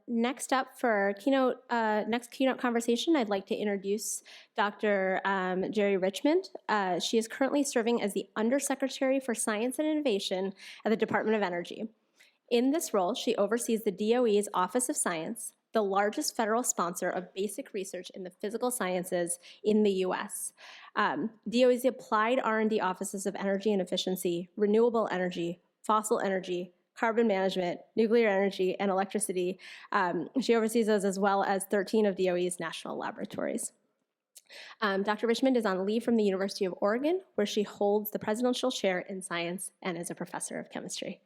Next up for our next keynote conversation, I'd like to introduce Dr. Geri Richmond. She is currently serving as the Undersecretary for Science and Innovation at the Department of Energy. In this role, she oversees the DOE's Office of Science, the largest federal sponsor of basic research in the physical sciences in the U.S. DOE's applied R&D offices of energy and efficiency, renewable energy, fossil energy, carbon management, nuclear energy, and electricity. She oversees those as well as 13 of DOE's national laboratories. Dr. Richmond is on leave from the University of Oregon, where she holds the presidential chair in science and is a professor of chemistry.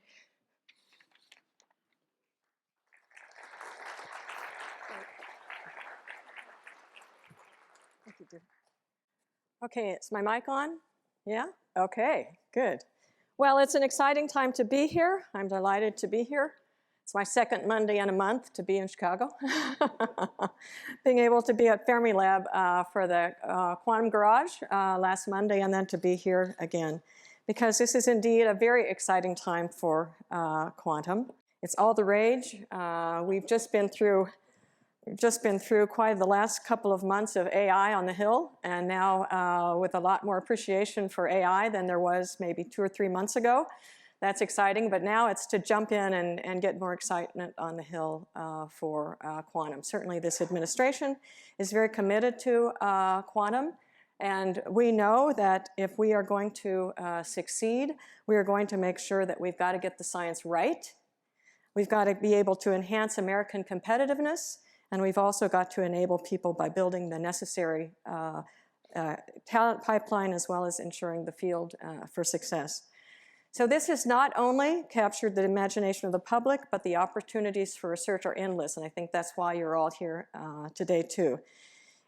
Okay, is my mic on? Yeah? Okay, good. Well, it's an exciting time to be here. I'm delighted to be here. It's my second Monday in a month to be in Chicago. Being able to be at Fermilab for the Quantum Garage last Monday, and then to be here again, because this is indeed a very exciting time for quantum. It's all the rage. We've just been through quite the last couple of months of AI on the Hill, and now with a lot more appreciation for AI than there was maybe 2 or 3 months ago. That's exciting, but now it's to jump in and get more excitement on the Hill for quantum. Certainly this administration is very committed to quantum, and we know that if we are going to succeed, we are going to make sure that we've got to get the science right. We've got to be able to enhance American competitiveness, and we've also got to enable people by building the necessary talent pipeline, as well as ensuring the field for success. So this has not only captured the imagination of the public, but the opportunities for research are endless, and I think that's why you're all here today too.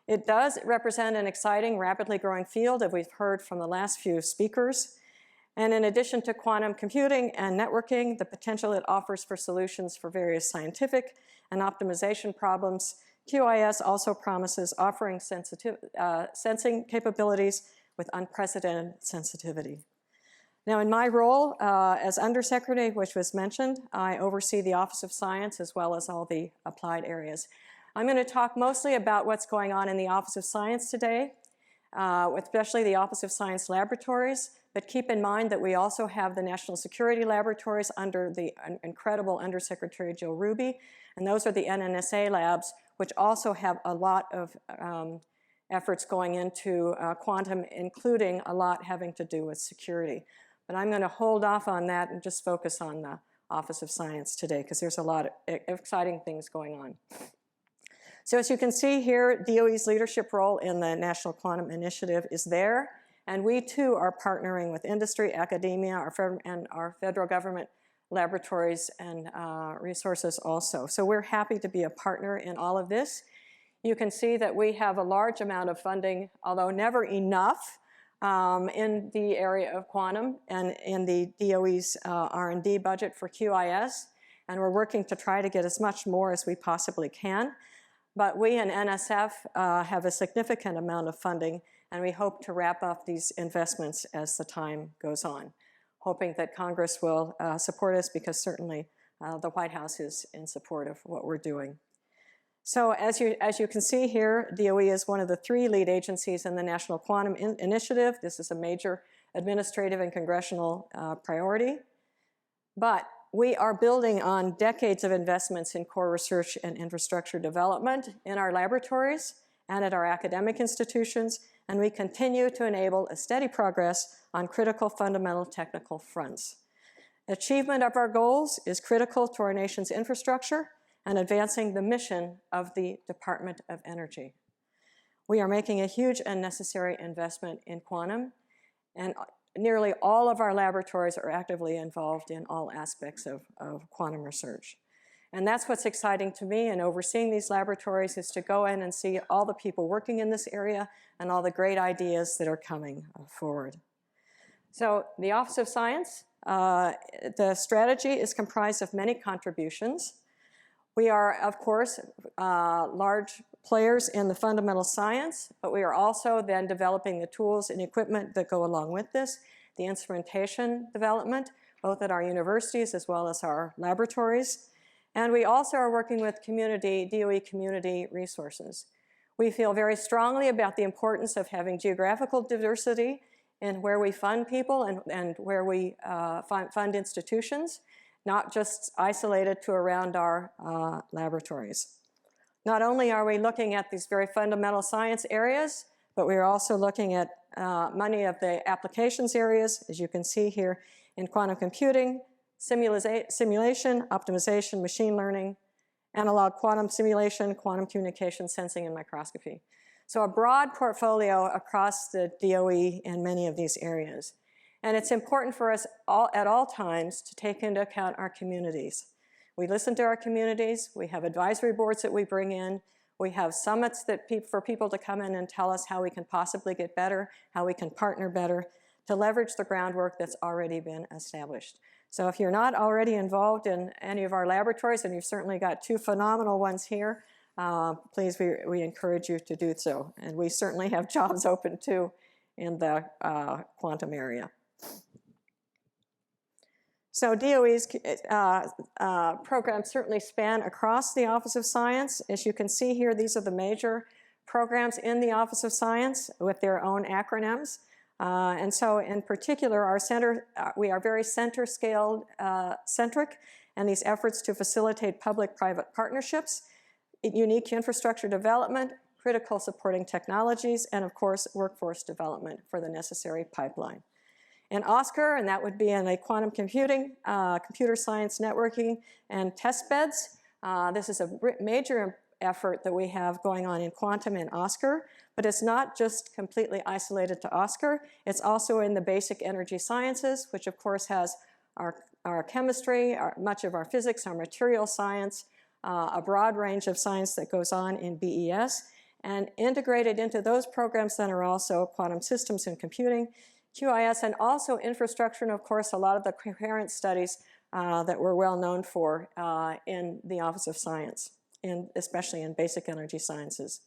It does represent an exciting, rapidly growing field, as we've heard from the last few speakers. And in addition to quantum computing and networking, the potential it offers for solutions for various scientific and optimization problems, QIS also promises offering sensing capabilities with unprecedented sensitivity. Now, in my role as Undersecretary, which was mentioned, I oversee the Office of Science as well as all the applied areas. I'm going to talk mostly about what's going on in the Office of Science today, especially the Office of Science Laboratories, but keep in mind that we also have the National Security Laboratories under the incredible Undersecretary Jill Ruby, and those are the NNSA labs, which also have a lot of efforts going into quantum, including a lot having to do with security. But I'm going to hold off on that and just focus on the Office of Science today, because there's a lot of exciting things going on. So as you can see here, DOE's leadership role in the National Quantum Initiative is there, and we too are partnering with industry, academia, and our federal government laboratories and resources also. So we're happy to be a partner in all of this. You can see that we have a large amount of funding, although never enough, in the area of quantum and in the DOE's R&D budget for QIS, and we're working to try to get as much more as we possibly can. But we in NSF have a significant amount of funding, and we hope to wrap up these investments as the time goes on, hoping that Congress will support us, because certainly the White House is in support of what we're doing. So as you can see here, DOE is one of the 3 lead agencies in the National Quantum Initiative. This is a major administrative and congressional priority. But we are building on decades of investments in core research and infrastructure development in our laboratories and at our academic institutions, and we continue to enable a steady progress on critical fundamental technical fronts. Achievement of our goals is critical to our nation's infrastructure and advancing the mission of the Department of Energy. We are making a huge and necessary investment in quantum, and nearly all of our laboratories are actively involved in all aspects of quantum research. And that's what's exciting to me in overseeing these laboratories, is to go in and see all the people working in this area and all the great ideas that are coming forward. So the Office of Science, the strategy is comprised of many contributions. We are, of course, large players in the fundamental science, but we are also then developing the tools and equipment that go along with this, the instrumentation development, both at our universities as well as our laboratories. And we also are working with DOE community resources. We feel very strongly about the importance of having geographical diversity in where we fund people and where we fund institutions, not just isolated to around our laboratories. Not only are we looking at these very fundamental science areas, but we're also looking at many of the applications areas, as you can see here, in quantum computing, simulation, optimization, machine learning, analog quantum simulation, quantum communication, sensing, and microscopy. So a broad portfolio across the DOE in many of these areas. And it's important for us at all times to take into account our communities. We listen to our communities. We have advisory boards that we bring in. We have summits for people to come in and tell us how we can possibly get better, how we can partner better, to leverage the groundwork that's already been established. So if you're not already involved in any of our laboratories, and you've certainly got two phenomenal ones here, please, we encourage you to do so. And we certainly have jobs open too in the quantum area. So DOE's programs certainly span across the Office of Science. As you can see here, these are the major programs in the Office of Science with their own acronyms. And so in particular, our center, we are very center-scaled centric, and these efforts to facilitate public-private partnerships, unique infrastructure development, critical supporting technologies, and of course, workforce development for the necessary pipeline. In OSCAR, and that would be in a quantum computing, computer science networking, and test beds. This is a major effort that we have going on in quantum and OSCAR, but it's not just completely isolated to OSCAR. It's also in the basic energy sciences, which of course has our chemistry, much of our physics, our material science, a broad range of science that goes on in BES, and integrated into those programs then are also quantum systems and computing, QIS, and also infrastructure, and of course a lot of the coherent studies that we're well known for in the Office of Science, especially in basic energy sciences.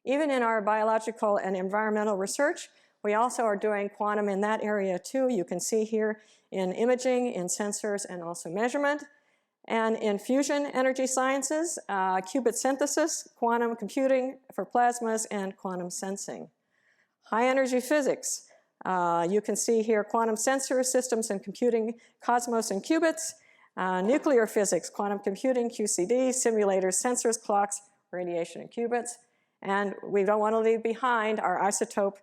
Even in our biological and environmental research, we also are doing quantum in that area too. You can see here in imaging, in sensors, and also measurement. And in fusion energy sciences, qubit synthesis, quantum computing for plasmas, and quantum sensing. High energy physics, you can see here quantum sensor systems and computing, cosmos and qubits. Nuclear physics, quantum computing, QCD, simulators, sensors, clocks, radiation, and qubits. And we don't want to leave behind our isotope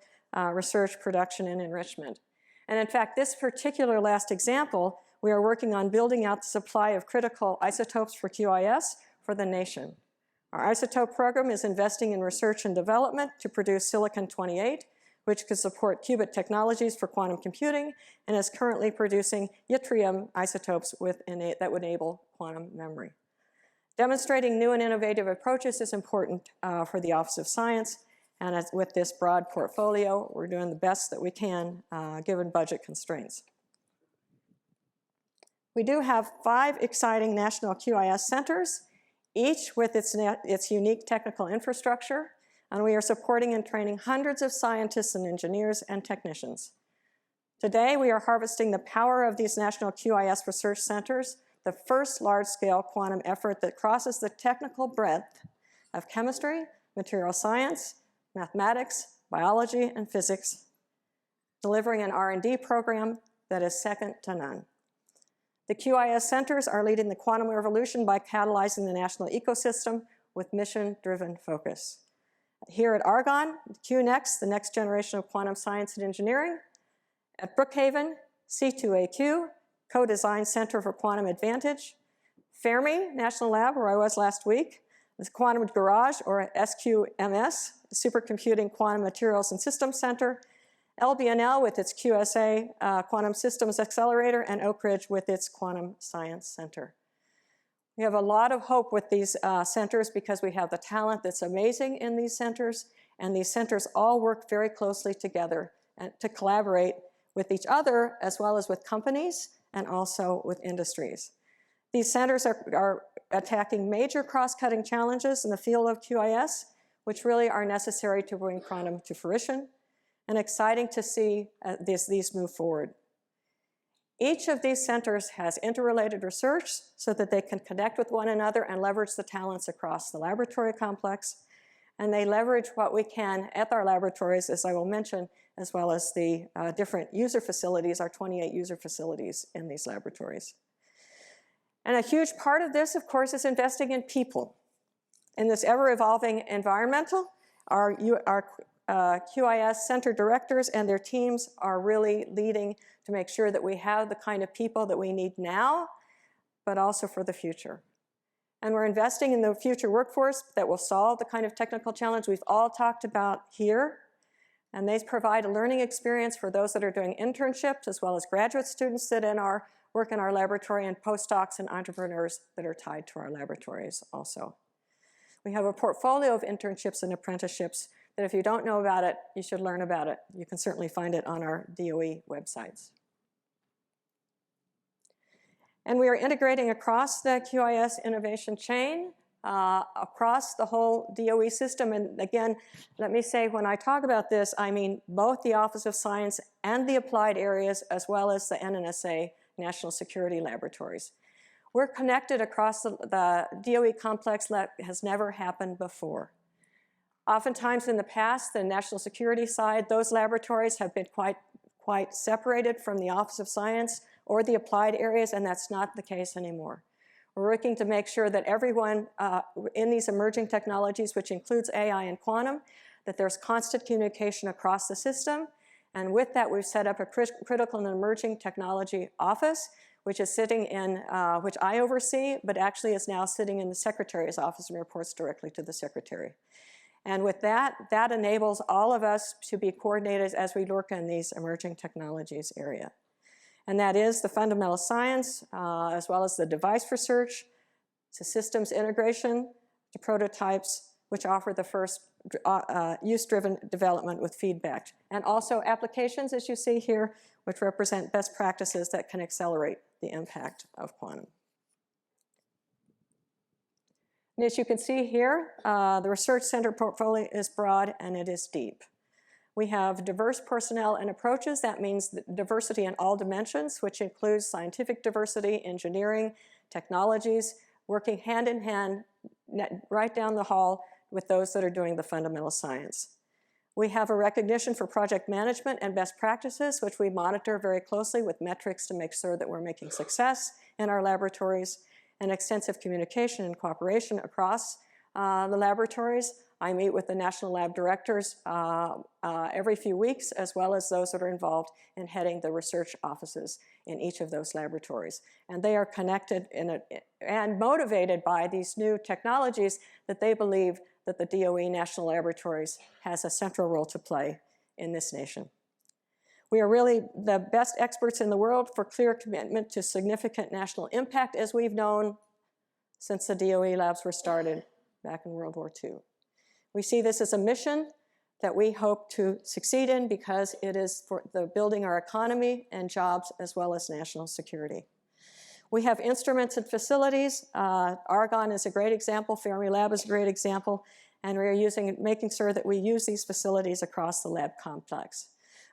research, production, and enrichment. And in fact, this particular last example, we are working on building out the supply of critical isotopes for QIS for the nation. Our isotope program is investing in research and development to produce silicon-28, which could support qubit technologies for quantum computing, and is currently producing yttrium isotopes that would enable quantum memory. Demonstrating new and innovative approaches is important for the Office of Science, and with this broad portfolio, we're doing the best that we can given budget constraints. We do have 5 exciting national QIS centers, each with its unique technical infrastructure, and we are supporting and training hundreds of scientists and engineers and technicians. Today, we are harvesting the power of these national QIS research centers, the first large-scale quantum effort that crosses the technical breadth of chemistry, material science, mathematics, biology, and physics, delivering an R&D program that is second to none. The QIS centers are leading the quantum revolution by catalyzing the national ecosystem with mission-driven focus. Here at Argonne, QNext, the next generation of quantum science and engineering. At Brookhaven, C2AQ, Co-Design Center for Quantum Advantage. Fermi National Lab, where I was last week. The Quantum Garage, or SQMS, the Supercomputing Quantum Materials and Systems Center. LBNL with its QSA Quantum Systems Accelerator, and Oak Ridge with its Quantum Science Center. We have a lot of hope with these centers because we have the talent that's amazing in these centers, and these centers all work very closely together and to collaborate with each other as well as with companies and also with industries. These centers are attacking major cross-cutting challenges in the field of QIS, which really are necessary to bring quantum to fruition, and exciting to see these move forward. Each of these centers has interrelated research so that they can connect with one another and leverage the talents across the laboratory complex. And they leverage what we can at our laboratories, as I will mention, as well as the different user facilities, our 28 user facilities in these laboratories. And a huge part of this, of course, is investing in people. In this ever-evolving environmental, our QIS center directors and their teams are really leading to make sure that we have the kind of people that we need now, but also for the future. And we're investing in the future workforce that will solve the kind of technical challenge we've all talked about here. And they provide a learning experience for those that are doing internships, as well as graduate students that work in our laboratory, and postdocs and entrepreneurs that are tied to our laboratories also. We have a portfolio of internships and apprenticeships that if you don't know about it, you should learn about it. You can certainly find it on our DOE websites. And we are integrating across the QIS innovation chain, across the whole DOE system. And again, let me say, when I talk about this, I mean both the Office of Science and the applied areas, as well as the NNSA, National Security Laboratories. We're connected across the DOE complex that has never happened before. Oftentimes in the past, the national security side, those laboratories have been quite separated from the Office of Science or the applied areas, and that's not the case anymore. We're working to make sure that everyone in these emerging technologies, which includes AI and quantum, that there's constant communication across the system. And with that, we've set up a critical and emerging technology office, which is sitting in, which I oversee, but actually is now sitting in the Secretary's office and reports directly to the Secretary. And with that, that enables all of us to be coordinated as we work in these emerging technologies area. And that is the fundamental science, as well as the device research, to systems integration, to prototypes, which offer the first use-driven development with feedback. And also applications, as you see here, which represent best practices that can accelerate the impact of quantum. And as you can see here, the research center portfolio is broad and it is deep. We have diverse personnel and approaches. That means diversity in all dimensions, which includes scientific diversity, engineering, technologies, working hand in hand right down the hall with those that are doing the fundamental science. We have a recognition for project management and best practices, which we monitor very closely with metrics to make sure that we're making success in our laboratories, and extensive communication and cooperation across the laboratories. I meet with the national lab directors every few weeks, as well as those that are involved in heading the research offices in each of those laboratories. And they are connected and motivated by these new technologies that they believe that the DOE National Laboratories has a central role to play in this nation. We are really the best experts in the world for clear commitment to significant national impact, as we've known since the DOE labs were started back in World War II. We see this as a mission that we hope to succeed in because it is for building our economy and jobs as well as national security. We have instruments and facilities. Argonne is a great example. Fermi Lab is a great example. And we are making sure that we use these facilities across the lab complex.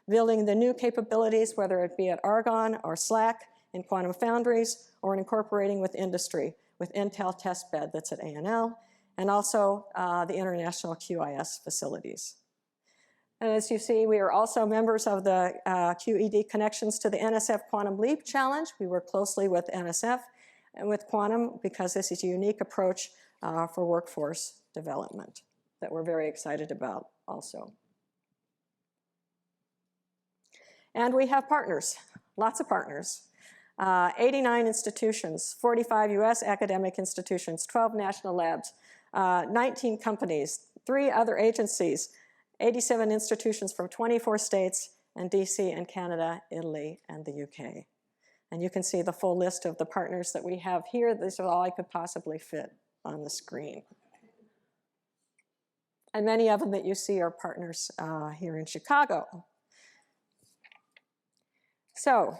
Building the new capabilities, whether it be at Argonne or SLAC in quantum foundries, or in incorporating with industry, with Intel test bed that's at A&L, and also the international QIS facilities. And as you see, we are also members of the QED connections to the NSF Quantum Leap Challenge. We work closely with NSF and with quantum because this is a unique approach for workforce development that we're very excited about also. And we have partners, lots of partners. 89 institutions, 45 US academic institutions, 12 national labs, 19 companies, 3 other agencies, 87 institutions from 24 states, and DC and Canada, Italy, and the UK. And you can see the full list of the partners that we have here. These are all I could possibly fit on the screen. And many of them that you see are partners here in Chicago. So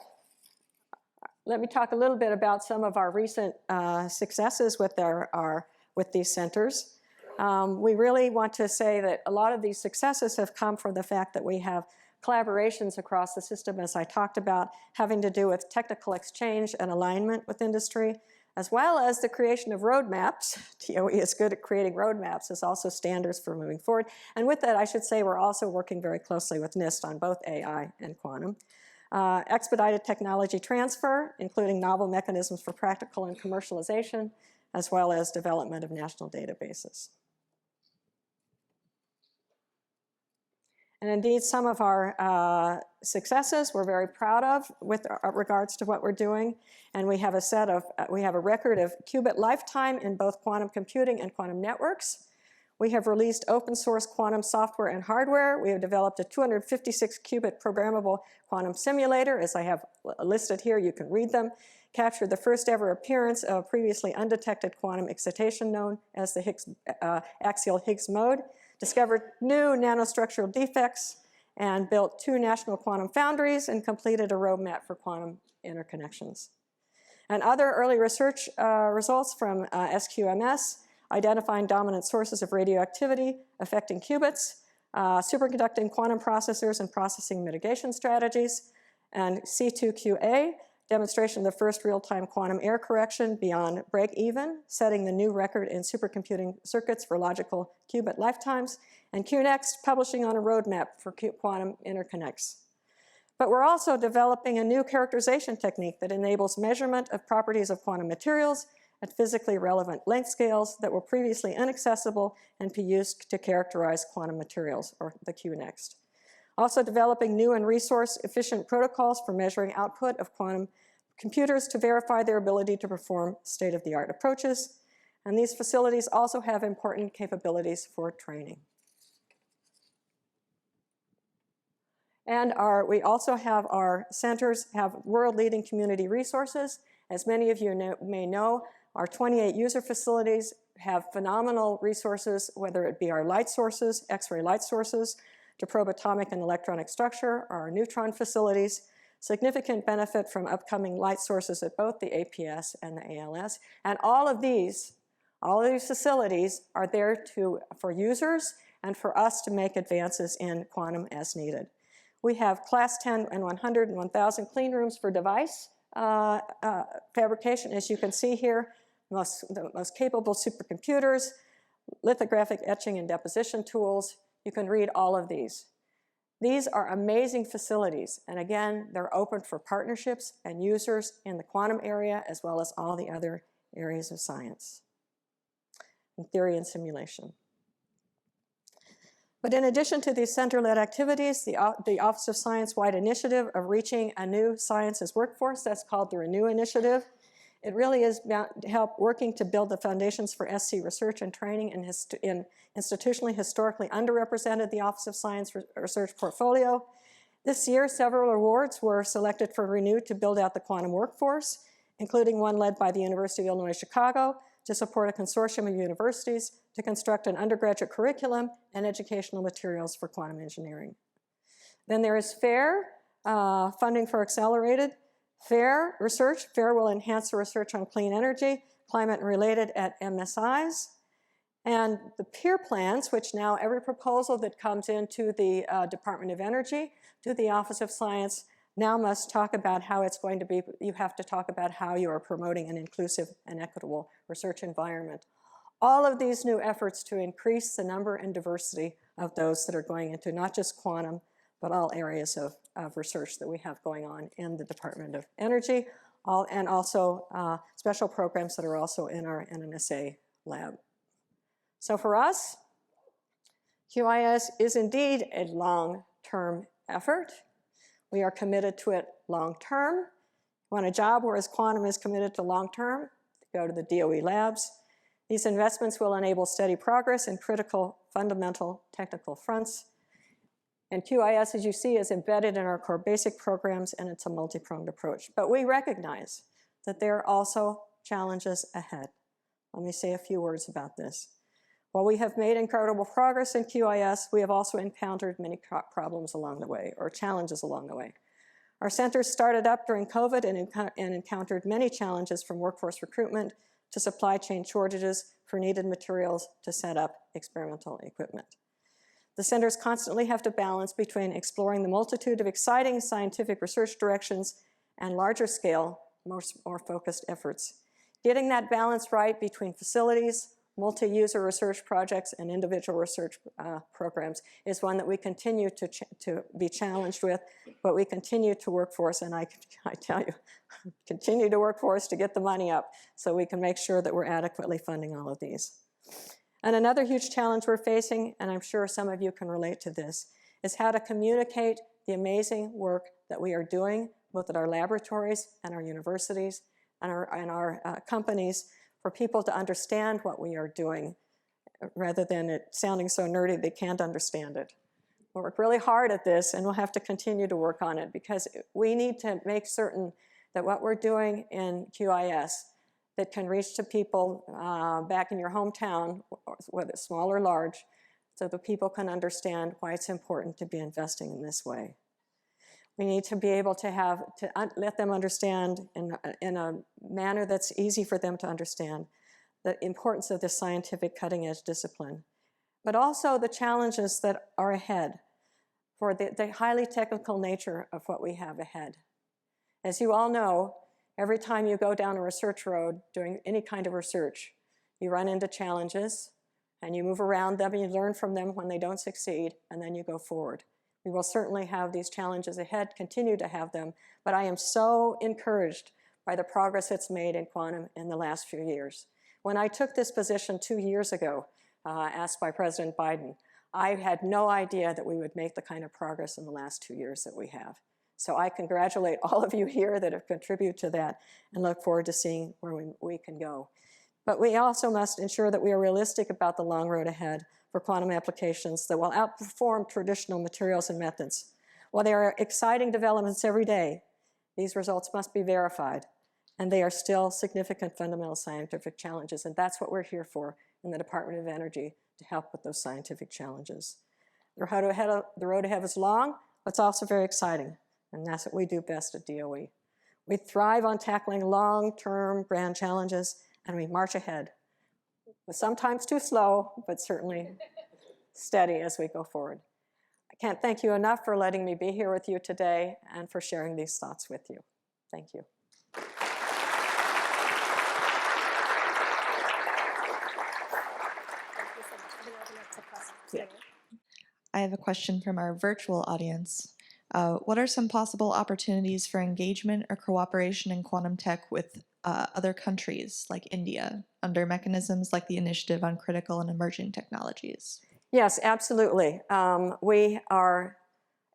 let me talk a little bit about some of our recent successes with with these centers. We really want to say that a lot of these successes have come from the fact that we have collaborations across the system, as I talked about, having to do with technical exchange and alignment with industry, as well as the creation of roadmaps. DOE is good at creating roadmaps as also standards for moving forward. And with that, I should say we're also working very closely with NIST on both AI and quantum. Expedited technology transfer, including novel mechanisms for practical and commercialization, as well as development of national databases. And indeed, some of our successes we're very proud of with regards to what we're doing. And we have a record of qubit lifetime in both quantum computing and quantum networks. We have released open source quantum software and hardware. We have developed a 256 qubit programmable quantum simulator, as I have listed here, you can read them. Captured the first ever appearance of a previously undetected quantum excitation known as the axial Higgs mode. Discovered new nanostructural defects, and built 2 national quantum foundries, and completed a roadmap for quantum interconnections. And other early research results from SQMS, identifying dominant sources of radioactivity affecting qubits, superconducting quantum processors and processing mitigation strategies, and C2QA, demonstration of the first real-time quantum error correction beyond break-even, setting the new record in supercomputing circuits for logical qubit lifetimes, and QNext, publishing on a roadmap for quantum interconnects. But we're also developing a new characterization technique that enables measurement of properties of quantum materials at physically relevant length scales that were previously inaccessible and be used to characterize quantum materials, or the QNext. Also developing new and resource-efficient protocols for measuring output of quantum computers to verify their ability to perform state-of-the-art approaches. And these facilities also have important capabilities for training. And we also have our centers have world-leading community resources. As many of you may know, our 28 user facilities have phenomenal resources, whether it be our light sources, X-ray light sources, to probe atomic and electronic structure, our neutron facilities, significant benefit from upcoming light sources at both the APS and the ALS. And all of these facilities are there for users and for us to make advances in quantum as needed. We have class 10 and 100 and 1000 clean rooms for device fabrication, as you can see here, the most capable supercomputers, lithographic etching and deposition tools. You can read all of these. These are amazing facilities, and again, they're open for partnerships and users in the quantum area as well as all the other areas of science, and theory and simulation. But in addition to these center-led activities, the Office of Science-wide initiative of reaching a new sciences workforce, that's called the Renew Initiative. It really is about working to build the foundations for SC research and training in institutionally historically underrepresented the Office of Science Research portfolio. This year, several awards were selected for Renew to build out the quantum workforce, including one led by the University of Illinois Chicago to support a consortium of universities to construct an undergraduate curriculum and educational materials for quantum engineering. Then there is FAIR, funding for accelerated. FAIR research. FAIR will enhance the research on clean energy, climate and related at MSIs. And the peer plans, which now every proposal that comes into the Department of Energy to the Office of Science now must talk about how it's going to be, you have to talk about how you are promoting an inclusive and equitable research environment. All of these new efforts to increase the number and diversity of those that are going into not just quantum, but all areas of research that we have going on in the Department of Energy, and also special programs that are also in our NNSA lab. So for us, QIS is indeed a long-term effort. We are committed to it long-term. You want a job whereas quantum is committed to long-term, go to the DOE labs. These investments will enable steady progress in critical, fundamental technical fronts. And QIS, as you see, is embedded in our core basic programs, and it's a multi-pronged approach. But we recognize that there are also challenges ahead. Let me say a few words about this. While we have made incredible progress in QIS, we have also encountered many problems along the way, or challenges along the way. Our centers started up during COVID and encountered many challenges, from workforce recruitment to supply chain shortages for needed materials to set up experimental equipment. The centers constantly have to balance between exploring the multitude of exciting scientific research directions and larger scale, more focused efforts. Getting that balance right between facilities, multi-user research projects, and individual research programs is one that we continue to be challenged with, but we continue to work for us, and I tell you, continue to work for us to get the money up so we can make sure that we're adequately funding all of these. And another huge challenge we're facing, and I'm sure some of you can relate to this, is how to communicate the amazing work that we are doing, both at our laboratories and our universities and our companies, for people to understand what we are doing, rather than it sounding so nerdy they can't understand it. We'll work really hard at this, and we'll have to continue to work on it, because we need to make certain that what we're doing in QIS that can reach to people back in your hometown, whether small or large, so that people can understand why it's important to be investing in this way. We need to be able to let them understand in a manner that's easy for them to understand the importance of this scientific cutting edge discipline, but also the challenges that are ahead for the highly technical nature of what we have ahead. As you all know, every time you go down a research road doing any kind of research, you run into challenges, and you move around them, and you learn from them when they don't succeed, and then you go forward. We will certainly have these challenges ahead, continue to have them, but I am so encouraged by the progress that's made in quantum in the last few years. When I took this position 2 years ago, asked by President Biden, I had no idea that we would make the kind of progress in the last 2 years that we have. So I congratulate all of you here that have contributed to that, and look forward to seeing where we can go. But we also must ensure that we are realistic about the long road ahead for quantum applications that will outperform traditional materials and methods. While there are exciting developments every day, these results must be verified, and they are still significant fundamental scientific challenges, and that's what we're here for in the Department of Energy, to help with those scientific challenges. The road ahead is long, but it's also very exciting. And that's what we do best at DOE. We thrive on tackling long-term grand challenges, and we march ahead. Sometimes too slow, but certainly steady as we go forward. I can't thank you enough for letting me be here with you today and for sharing these thoughts with you. Thank you. I have a question from our virtual audience. What are some possible opportunities for engagement or cooperation in quantum tech with other countries like India under mechanisms like the Initiative on Critical and Emerging Technologies? Yes, absolutely. We are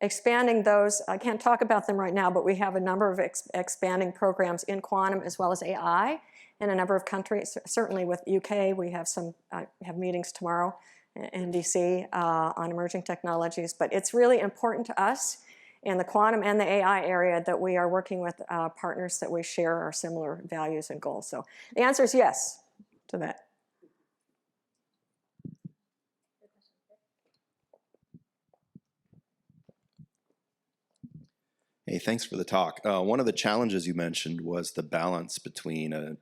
expanding those. I can't talk about them right now, but we have a number of expanding programs in quantum as well as AI in a number of countries. Certainly with UK, we have have meetings tomorrow in DC on emerging technologies. But it's really important to us in the quantum and the AI area that we are working with partners that we share our similar values and goals. So the answer is yes to that. Hey, thanks for the talk. One of the challenges you mentioned was the balance between a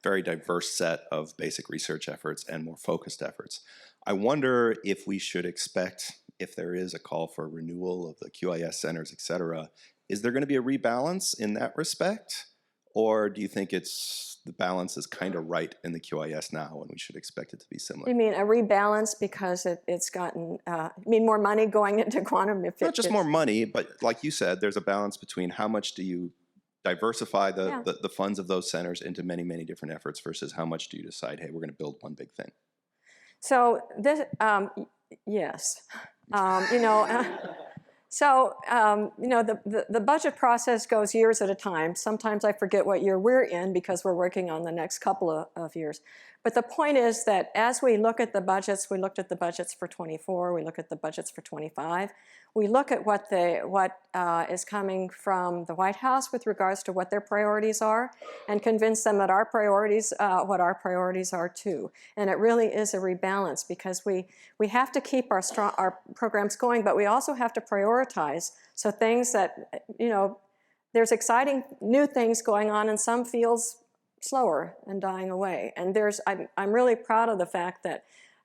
very diverse set of basic research efforts and more focused efforts. I wonder if we should expect, if there is a call for renewal of the QIS centers, et cetera, is there going to be a rebalance in that respect? Or do you think the balance is kind of right in the QIS now and we should expect it to be similar? You mean a rebalance because it's gotten, you mean more money going into quantum? Not just more money, but like you said, there's a balance between how much do you diversify the funds of those centers into many, many different efforts versus how much do you decide, hey, we're going to build one big thing? So this, yes. The budget process goes years at a time. Sometimes I forget what year we're in because we're working on the next couple of years. But the point is that as we look at the budgets, we looked at the budgets for 24, we look at the budgets for 25. We look at what is coming from the White House with regards to what their priorities are and convince them that our priorities, what our priorities are too. And it really is a rebalance because we have to keep our programs going, but we also have to prioritize. So things that, there's exciting new things going on in some fields slower and dying away. And I'm really proud of the fact that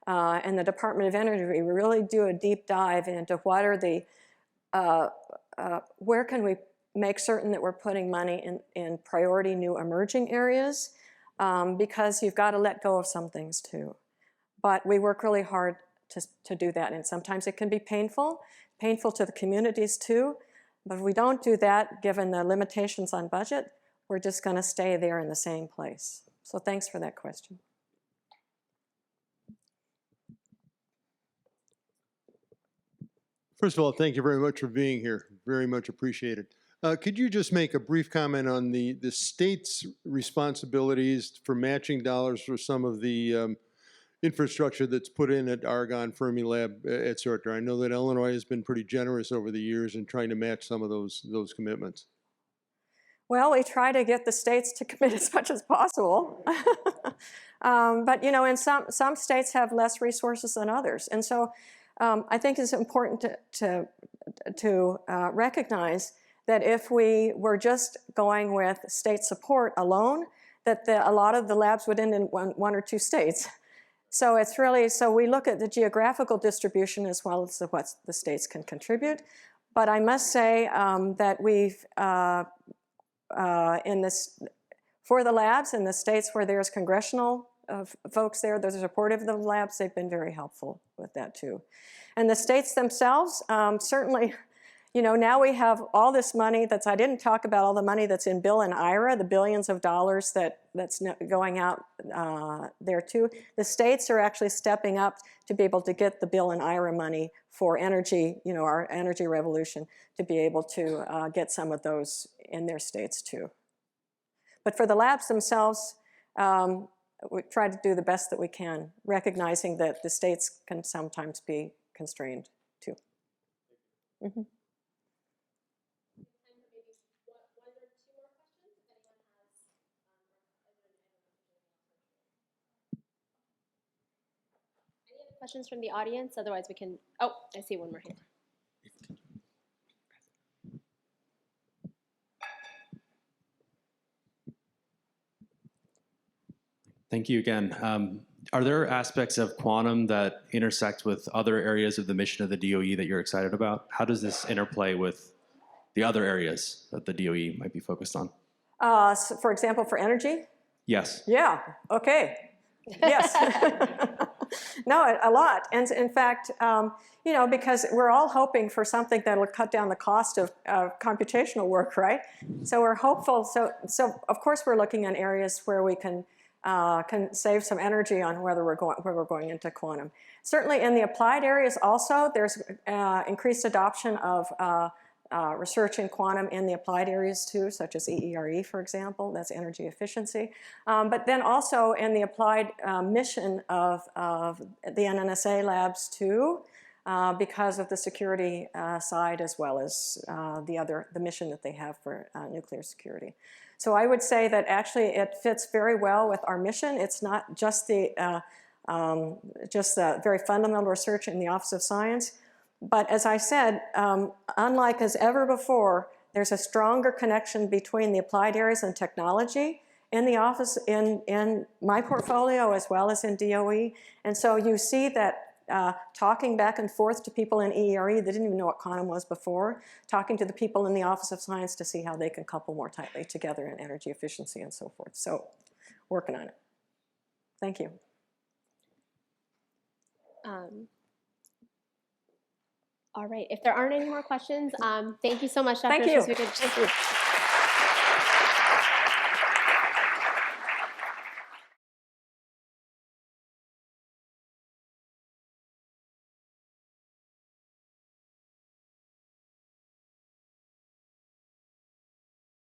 in the Department of Energy, we really do a deep dive into what are the, where can we make certain that we're putting money in priority new emerging areas, because you've got to let go of some things too. But we work really hard to do that, and sometimes it can be painful to the communities too. But if we don't do that, given the limitations on budget, we're just going to stay there in the same place. So thanks for that question. First of all, thank you very much for being here. Very much appreciated. Could you just make a brief comment on the state's responsibilities for matching dollars for some of the infrastructure that's put in at Argonne, Fermilab, et cetera? I know that Illinois has been pretty generous over the years in trying to match some of those commitments. Well, we try to get the states to commit as much as possible. But, you know, in some states have less resources than others. And so I think it's important to recognize that if we were just going with state support alone, that a lot of the labs would end in one or two states. So it's really, so we look at the geographical distribution as well as what the states can contribute. But I must say that we've, for the labs in the states where there's congressional folks there that are supportive of the labs, they've been very helpful with that too. And the states themselves, certainly, you know, now we have all this money I didn't talk about all the money that's in Bill and IRA, the billions of dollars that's going out there too. The states are actually stepping up to be able to get the Bill and IRA money for energy, you know, our energy revolution, to be able to get some of those in their states too. But for the labs themselves, we try to do the best that we can, recognizing that the states can sometimes be constrained too. Mm-hmm. Questions from the audience? Otherwise we can, oh, I see one more hand. Thank you again. Are there aspects of quantum that intersect with other areas of the mission of the DOE that you're excited about? How does this interplay with the other areas that the DOE might be focused on? So for example, for energy? Yes. Yeah, okay. Yes. No, a lot. And in fact, you know, because we're all hoping for something that will cut down the cost of computational work, right? So we're hopeful. So of course we're looking at areas where we can save some energy on where we're going into quantum. Certainly in the applied areas also, there's increased adoption of research in quantum in the applied areas too, such as EERE, for example, that's energy efficiency. But then also in the applied mission of the NNSA labs too, because of the security side as well as the mission that they have for nuclear security. So I would say that actually it fits very well with our mission. It's not just the very fundamental research in the Office of Science, but as I said, unlike as ever before, there's a stronger connection between the applied areas and technology in the office, in my portfolio as well as in DOE. And so you see that talking back and forth to people in EERE that didn't even know what quantum was before, talking to the people in the Office of Science to see how they can couple more tightly together in energy efficiency and so forth. So working on it. Thank you. All right, if there aren't any more questions, thank you so much, Dr. Thank you. Thank you.